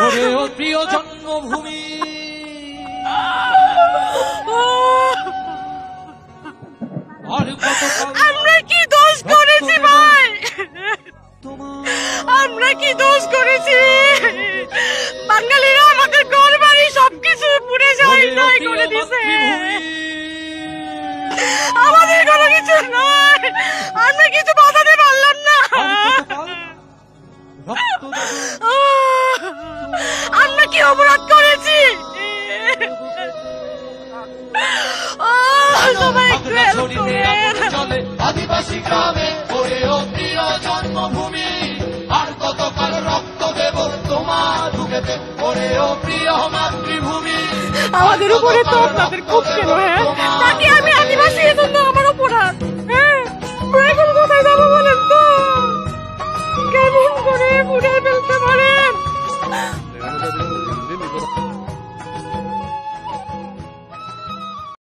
ওরে ও প্রিয় জন্মভূমি, আর কত আমরা কি দোষ করেছি ভাই? আমরা কি দোষ করেছি? বাঙালিরা আমাদের ঘর বাড়ি সবকিছু পুড়ে যায় নাই করে দিছে, আমাদের কোনো কিছু নয়, আমরা কিছু বাঁচাতে পারলাম না। আমরা কি অপরাধ করেছি? আদিবাসী গ্রামে ওরে ও প্রিয় জন্মভূমি, আর কতকাল রক্ত দেব তোমার বুকেতে ওরে ও প্রিয় মাতৃভূমি। আমাদের উপরে তো আপনাদের খুব কেন? হ্যাঁ, তাকে আমি আদিবাসী, এজন্য আমার অপরাধ। হ্যাঁ, এখন কোথায় যাবো বলেন তো? কেমন করে পুড়ে ফেলতে পারেন?